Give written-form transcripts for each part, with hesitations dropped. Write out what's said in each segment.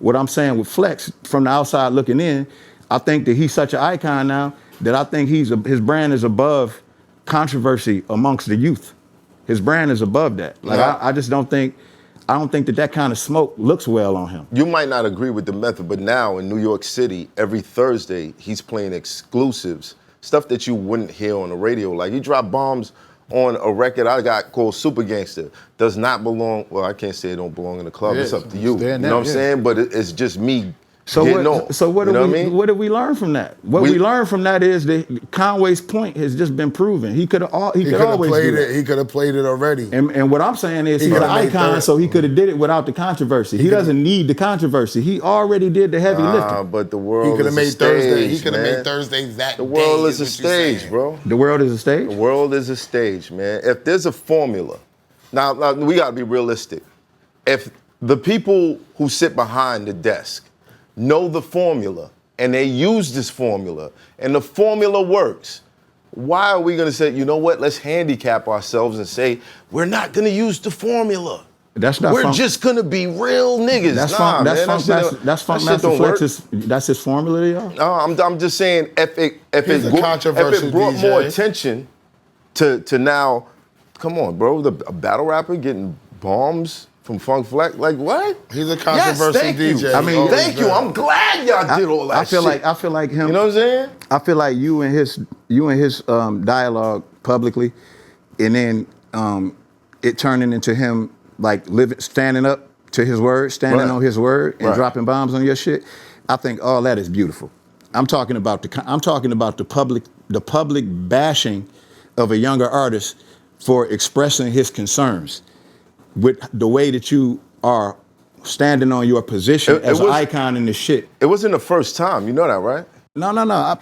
what I'm saying with Flex, from the outside looking in, I think that he's such an icon now that I think his brand is above controversy amongst the youth. His brand is above that. Like I just don't think that kind of smoke looks well on him. You might not agree with the method, but now in New York City, every Thursday, he's playing exclusives, stuff that you wouldn't hear on the radio. Like he dropped bombs on a record I got called Super Gangster. Does not belong, well, I can't say it don't belong in the club. It's up to you. You know what I'm saying? But it's just me getting on. So what did we learn from that? What we learned from that is that Conway's point has just been proven. He could always do it. He could have played it already. And what I'm saying is he's an icon, so he could have did it without the controversy. He doesn't need the controversy. He already did the heavy lifting. But the world is a stage, He could have made Thursday that The world is a stage, bro. The world is a stage? The world is a stage, man. If there's a formula, now we gotta be realistic. If the people who sit behind the desk know the formula and they use this formula and the formula works, why are we gonna say, you know what, let's handicap ourselves and say, we're not gonna use the formula. We're just gonna be real niggas. That's Funk Master Flex's, that's his formula, y'all? No, I'm just saying if it brought more attention to now, come on, bro, a battle rapper getting bombs from Funk Flex, like what? He's a controversial DJ. I mean, thank you. I'm glad y'all did all that I feel like him. You know what I'm saying? I feel like you and his dialogue publicly, and then it turning into him like standing up to his word, standing on his word, and dropping bombs on your shit. I think all that is beautiful. I'm talking about the public bashing of a younger artist for expressing his concerns with the way that you are standing on your position as an icon in this shit. It wasn't the first time, you know that, right? No.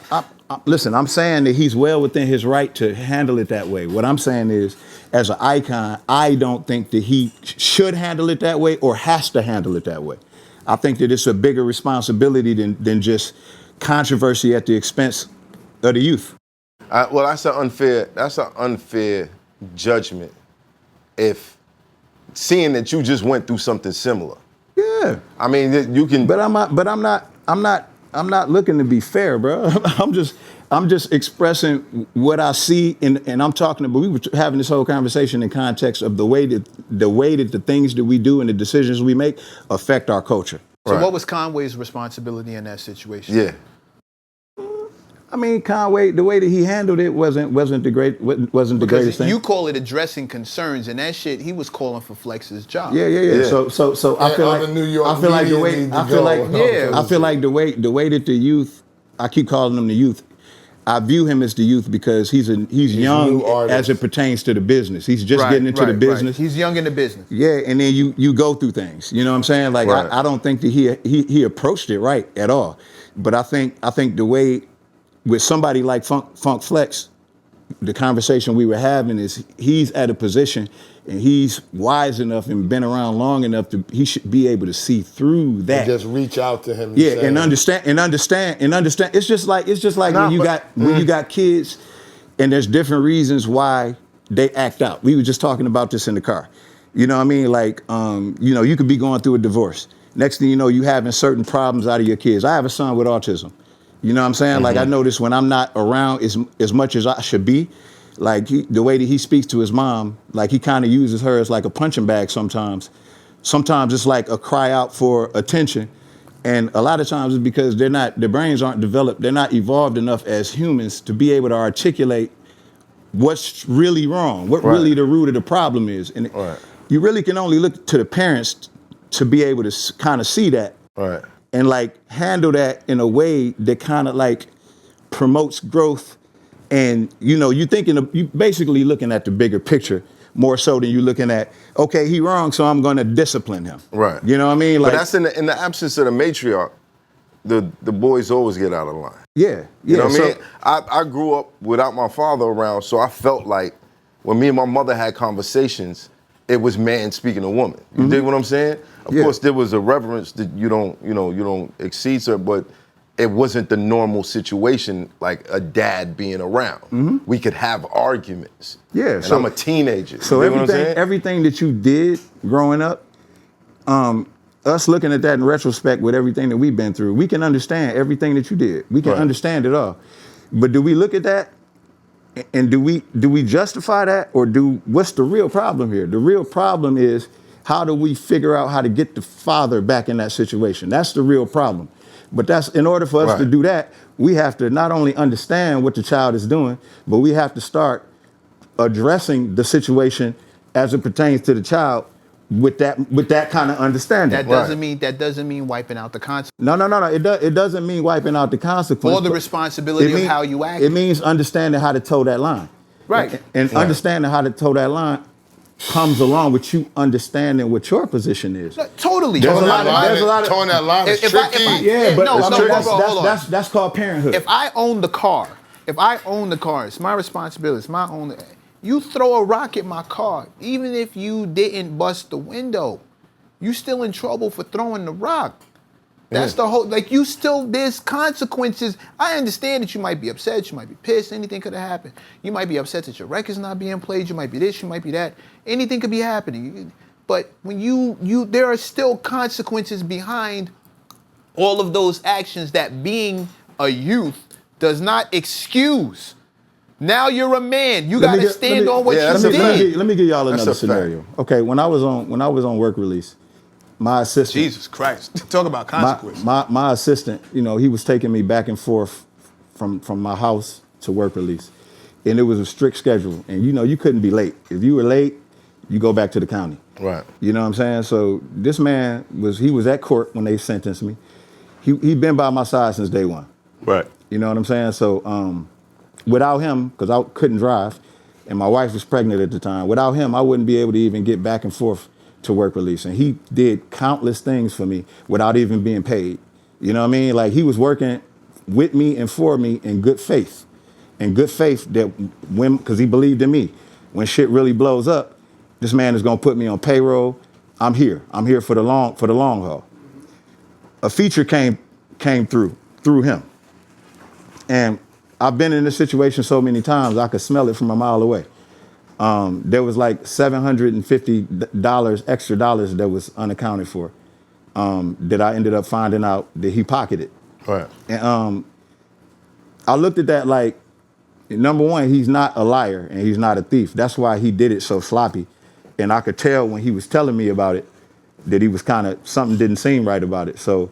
Listen, I'm saying that he's well within his right to handle it that way. What I'm saying is, as an icon, I don't think that he should handle it that way or has to handle it that way. I think that it's a bigger responsibility than just controversy at the expense of the youth. Well, that's an unfair judgment. If seeing that you just went through something similar. Yeah. I mean, you can. But I'm not looking to be fair, bro. I'm just expressing what I see, and I'm talking about. We were having this whole conversation in context of the way that the things that we do and the decisions we make affect our culture. So what was Conway's responsibility in that situation? Yeah. I mean, Conway, the way that he handled it wasn't the greatest thing. You call it addressing concerns, and that shit he was calling for Flex's job. Yeah. So I feel like the way that the youth, I keep calling them the youth. I view him as the youth because he's young as it pertains to the business. He's just getting into the business. He's young in the business. Yeah, and then you go through things. You know what I'm saying? Like I don't think that he approached it right at all. But I think the way with somebody like Funk Flex, the conversation we were having is he's at a position and he's wise enough and been around long enough he should be able to see through that. And just reach out to him. And understand. It's just like when you got kids and there's different reasons why they act out. We were just talking about this in the car. You know what I mean? Like, you could be going through a divorce. Next thing you know, you having certain problems out of your kids. I have a son with autism. You know what I'm saying? Mm-hmm. Like I notice when I'm not around as much as I should be, like the way that he speaks to his mom, like he kind of uses her as like a punching bag sometimes. Sometimes it's like a cry out for attention. And a lot of times it's because their brains aren't developed, they're not evolved enough as humans to be able to articulate what's really wrong, what really the root of the problem is. And you really can only look to the parents to be able to kind of see that. Right. And like handle that in a way that kind of like promotes growth, and you basically looking at the bigger picture more so than you looking at, okay, he wrong, so I'm going to discipline him. Right. You know what I mean? Like, but that's in the absence of the matriarch, the boys always get out of line. Yeah. You know what I mean? I grew up without my father around, so I felt like when me and my mother had conversations, it was man speaking to woman. You dig what I'm saying? Of course, there was a reverence that you don't exceed her, but it wasn't the normal situation like a dad being around. We could have arguments. Yeah. And I'm a teenager. So everything that you did growing up, us looking at that in retrospect with everything that we've been through, we can understand everything that you did. We can understand it all. But do we look at that and do we justify that, or what's the real problem here? The real problem is, how do we figure out how to get the father back in that situation? That's the real problem. But in order for us to do that, we have to not only understand what the child is doing, but we have to start addressing the situation as it pertains to the child with that kind of understanding. That doesn't mean wiping out the consequences. No. It doesn't mean wiping out the consequences. Or the responsibility of how you act. It means understanding how to toe that line. Right. And understanding how to toe that line comes along with you understanding what your position is. No, totally. There's a lot of towing that line is tricky. That's called parenthood. If I own the car, it's my responsibility. It's my own. You throw a rock at my car, even if you didn't bust the window, you still in trouble for throwing the rock. That's the whole, there's consequences. I understand that you might be upset, you might be pissed, anything could have happened. You might be upset that your record's not being played, you might be this, you might be that. Anything could be happening. But when there are still consequences behind all of those actions that being a youth does not excuse. Now you're a man. You got to stand on what you did. Let me give y'all another scenario. Okay, when I was on work release, my assistant. Jesus Christ! Talk about consequences. My assistant, he was taking me back and forth from my house to work release, and it was a strict schedule. And you couldn't be late. If you were late, you go back to the county. Right. You know what I'm saying? So this man was at court when they sentenced me. He'd been by my side since day one. Right. You know what I'm saying? So without him, because I couldn't drive, and my wife was pregnant at the time, without him, I wouldn't be able to even get back and forth to work release. And he did countless things for me without even being paid. You know what I mean? Like, he was working with me and for me in good faith. In good faith that because he believed in me. When shit really blows up, this man is gonna put me on payroll. I'm here for the long haul. A feature came through him. And I've been in this situation so many times, I could smell it from a mile away. There was like $750 extra dollars that was unaccounted for, that I ended up finding out that he pocketed. Right. And I looked at that like, number one, he's not a liar and he's not a thief. That's why he did it so sloppy. And I could tell when he was telling me about it that he was something didn't seem right about it. So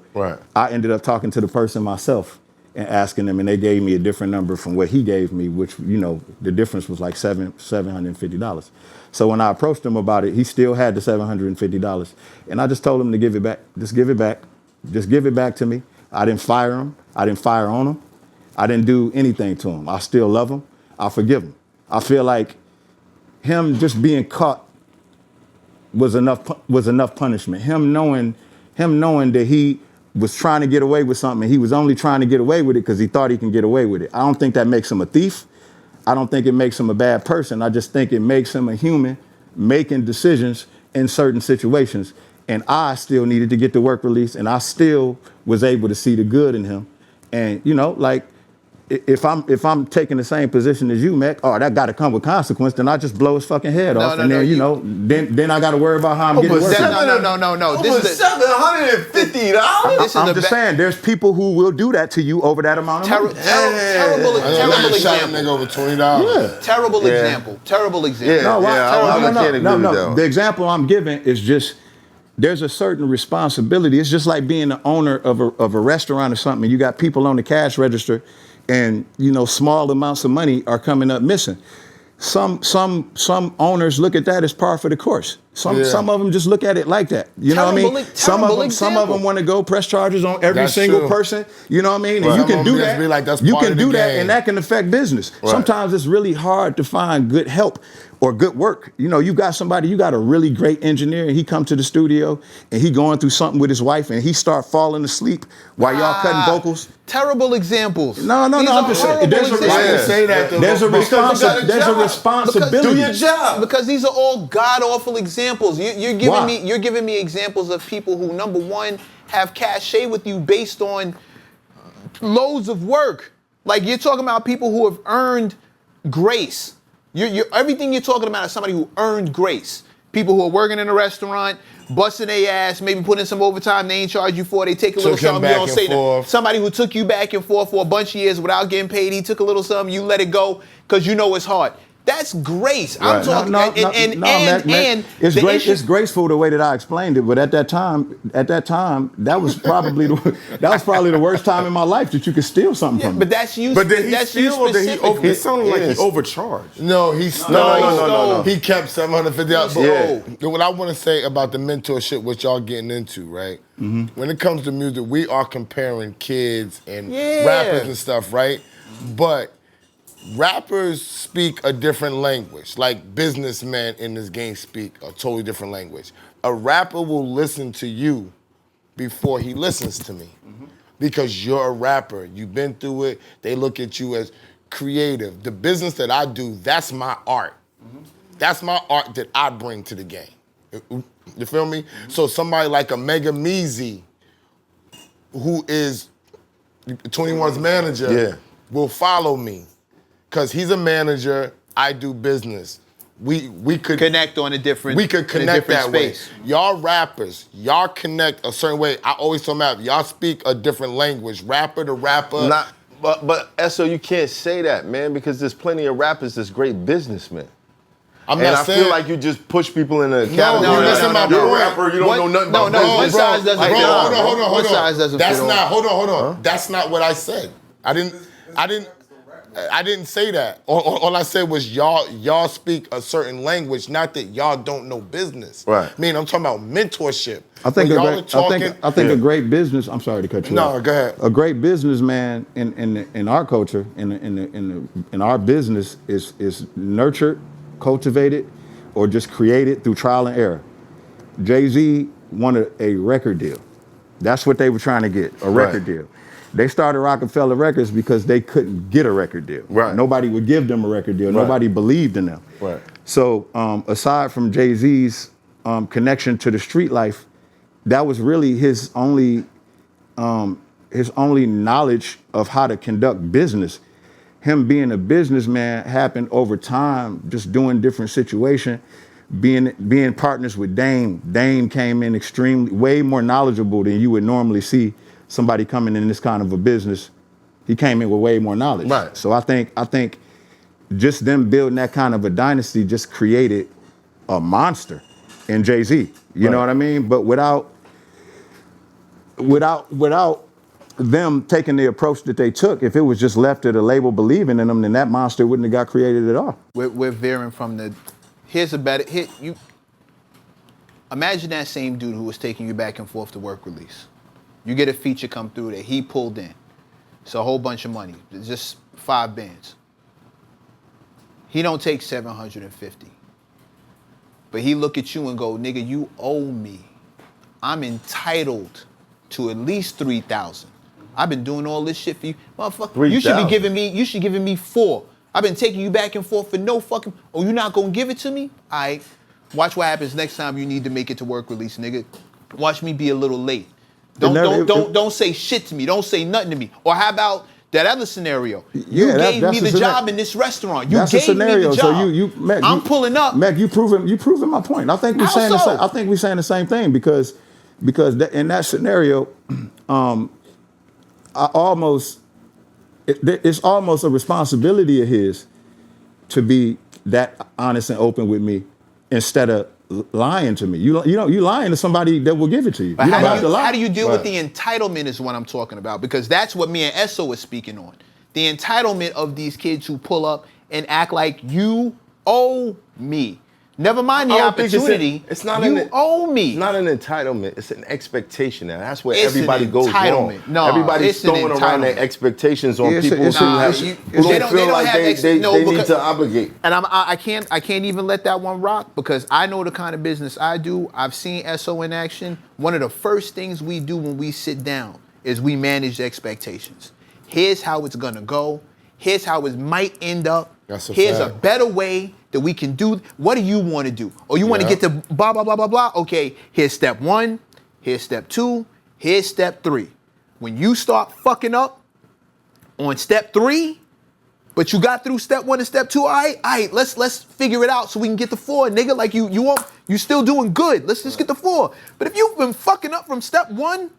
I ended up talking to the person myself and asking them, and they gave me a different number from what he gave me, which, the difference was like $750. So when I approached him about it, he still had the $750. And I just told him to give it back. Just give it back. Just give it back to me. I didn't fire him. I didn't fire on him. I didn't do anything to him. I still love him. I forgive him. I feel like him just being caught was enough punishment. Him knowing that he was trying to get away with something, he was only trying to get away with it because he thought he can get away with it. I don't think that makes him a thief. I don't think it makes him a bad person. I just think it makes him a human making decisions in certain situations. And I still needed to get the work release, and I still was able to see the good in him. And if I'm taking the same position as you, MECC, that got to come with consequence, then I just blow his fucking head off, and then I got to worry about how I'm getting work. No. This is $750. I'm just saying, there's people who will do that to you over that amount of money. Terrible example. Nigga over $20. Terrible example. No. The example I'm giving is just, there's a certain responsibility. It's just like being the owner of a restaurant or something. You got people on the cash register, and small amounts of money are coming up missing. Some owners look at that as par for the course. Some of them just look at it like that. You know what I mean? Some of them want to go press charges on every single person. You know what I mean? And you can do that. You can do that, and that can affect business. Right. Sometimes it's really hard to find good help or good work. You got a really great engineer, and he come to the studio and he going through something with his wife, and he start falling asleep while y'all cutting vocals. Terrible examples. No. I'm just saying. There's a responsibility. Do your job. Because these are all god awful examples. You're giving me examples of people who, number one, have cachet with you based on loads of work. Like, you're talking about people who have earned grace. Everything you're talking about is somebody who earned grace. people who are working in a restaurant, busting their ass, maybe putting in some overtime they ain't charge you for. They take a little something, you don't say nothing. Somebody who took you back and forth for a bunch of years without getting paid, he took a little something, you let it go because you know it's hard. That's grace. Right. I'm talking, and it's great. It's graceful the way that I explained it, but at that time, that was probably the worst time in my life that you could steal something from me. But that's you. But did he that's steal or did he? It sounded like Yes. he overcharged. No, he stole. No. He kept $750. Yeah. What I want to say about the mentorship, what y'all getting into, right? When it comes to music, we are comparing kids and rappers and stuff, right? But rappers speak a different language. Like businessmen in this game speak a totally different language. A rapper will listen to you before he listens to me. Because you're a rapper. You've been through it. They look at you as creative. The business that I do, that's my art. That's my art that I bring to the game. You feel me? So somebody like a Mega Meezy, who is 21's manager, will follow me. Because he's a manager, I do business. We could connect on a different. We could connect that space. way. Y'all rappers, y'all connect a certain way. I always tell them, y'all speak a different language. Rapper to rapper. But ESSO, you can't say that, man, because there's plenty of rappers that's great businessmen. I'm and not I saying, feel like you just push people in a category. No, listen, my you're a point. rapper, you don't know nothing about business. One size doesn't fit all. Hold on. One size doesn't fit all. Hold on. That's not what I said. I didn't say that. All I said was y'all speak a certain language, not that y'all don't know business. Right. I mean, I'm talking about mentorship. I think a great business. I'm sorry to cut you off. No, go ahead. A great businessman in our culture, in our business, is nurtured, cultivated, or just created through trial and error. Jay-Z wanted a record deal. That's what they were trying to get, a record deal. They started Rockefeller Records because they couldn't get a record deal. Right. Nobody would give them a record deal. Right. Nobody believed in them. Right. So aside from Jay-Z's connection to the street life, that was really his only knowledge of how to conduct business. Him being a businessman happened over time, just doing different situations, being partners with Dame. Dame came in way more knowledgeable than you would normally see somebody coming in this kind of a business. He came in with way more knowledge. Right. So I think just them building that kind of a dynasty just created a monster in Jay-Z. You know what I mean? But without them taking the approach that they took, if it was just left to the label believing in them, then that monster wouldn't have got created at all. We're veering from the. Imagine that same dude who was taking you back and forth to work release. You get a feature come through that he pulled in. It's a whole bunch of money. It's just 5 bands. He don't take 750. But he look at you and go, nigga, you owe me. I'm entitled to at least 3,000. I've been doing all this shit for you. Motherfucker, you should be giving me 4. I've been taking you back and forth for no fucking, oh, you not gonna give it to me? All right, watch what happens next time you need to make it to work release, nigga. Watch me be a little late. Don't say shit to me. Don't say nothing to me. Or how about that other scenario? You gave me the job in this restaurant. You gave me the job. So you MECC, I'm pulling up. MECC, you proving my point. I think we're saying the same thing because in that scenario, it's almost a responsibility of his to be that honest and open with me instead of lying to me. You lying to somebody that will give it to you. But how do you deal with the entitlement is what I'm talking about, because that's what me and ESSO is speaking on. The entitlement of these kids who pull up and act like you owe me. Never mind the opportunity. You owe me. It's not an entitlement. It's an expectation. And that's where everybody goes wrong. No, everybody's throwing around their expectations on people who don't feel like they need to obligate. And I can't even let that one rock, because I know the kind of business I do. I've seen ESSO in action. One of the first things we do when we sit down is we manage expectations. Here's how it's gonna go. Here's how it might end up. Here's a better way that we can do. What do you want to do? Or you want to get to blah, blah, blah, blah, blah. Okay, here's step 1. Here's step 2. Here's step 3. When you start fucking up on step 3, but you got through step 1 and step 2, all right, let's figure it out so we can get to 4, nigga. Like you You still doing good. Let's just get the 4. But if you've been fucking up from step 1,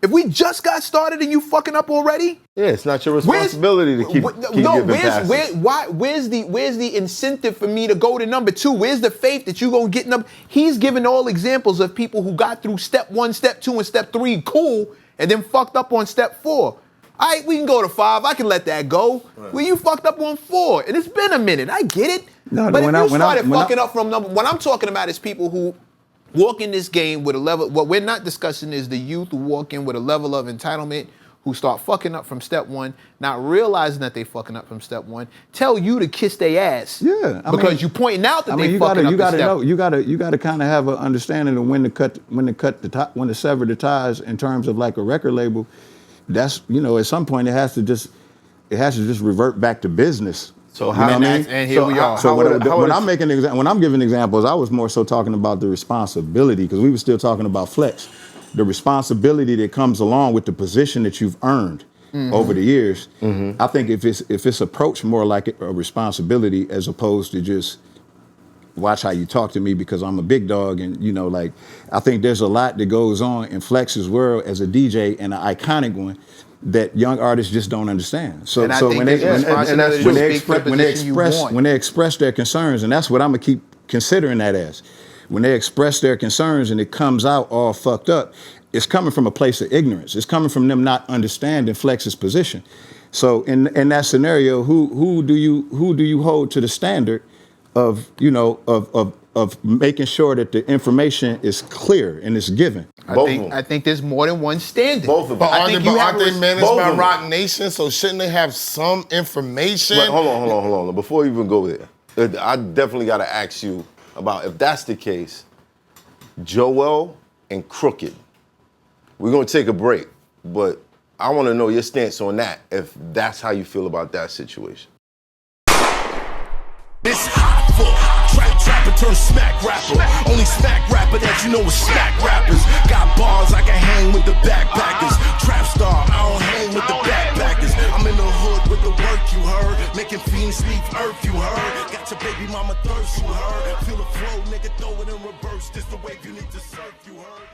if we just got started and you fucking up already, yeah, it's not your responsibility to keep giving passes. Where's the incentive for me to go to number 2? Where's the faith that you gonna get number? He's giving all examples of people who got through step 1, step 2, and step 3 cool, and then fucked up on step 4. All right, we can go to 5. I can let that go. Right. Well, you fucked up on 4, and it's been a minute. I get it. No, but if you started fucking up from number, what I'm talking about is people who walk in this game with a level. What we're not discussing is the youth who walk in with a level of entitlement, who start fucking up from step 1, not realizing that they fucking up from step 1. Tell you to kiss their ass. Yeah, because you pointing out that they fucking up. You gotta know. You gotta kind of have an understanding of when to sever the ties in terms of like a record label. That's, at some point it has to just revert back to business. So how, you know what I mean? And here we are. So when I'm giving examples, I was more so talking about the responsibility, because we were still talking about flex, the responsibility that comes along with the position that you've earned over the years. I think if it's approached more like a responsibility as opposed to just watch how you talk to me because I'm a big dog, and I think there's a lot that goes on in Flex's world as a DJ, and an iconic one, that young artists just don't understand. So when they express their concerns, and that's what I'm gonna keep considering that as, when they express their concerns and it comes out all fucked up, it's coming from a place of ignorance. It's coming from them not understanding Flex's position. So in that scenario, who do you hold to the standard of making sure that the information is clear and it's given? I think there's more than one standard. Both of them. But aren't they managed by Rock Nation? So shouldn't they have some information? But hold on. Before you even go there, I definitely got to ask you about, if that's the case, Joel and Crooked. We're going to take a break, but I want to know your stance on that, if that's how you feel about that situation. It's Hoffa, trapper turn smack rapper. Only smack rapper that you know is smack rappers. Got bars, I can hang with the backpackers. Trap star, I don't hang with the backpackers. I'm in the hood with the work, you heard. Making fiends leave earth, you heard. Got your baby mama thirst, you heard. Feel the flow, nigga, throw it in reverse. This the wave you need to surf, you heard.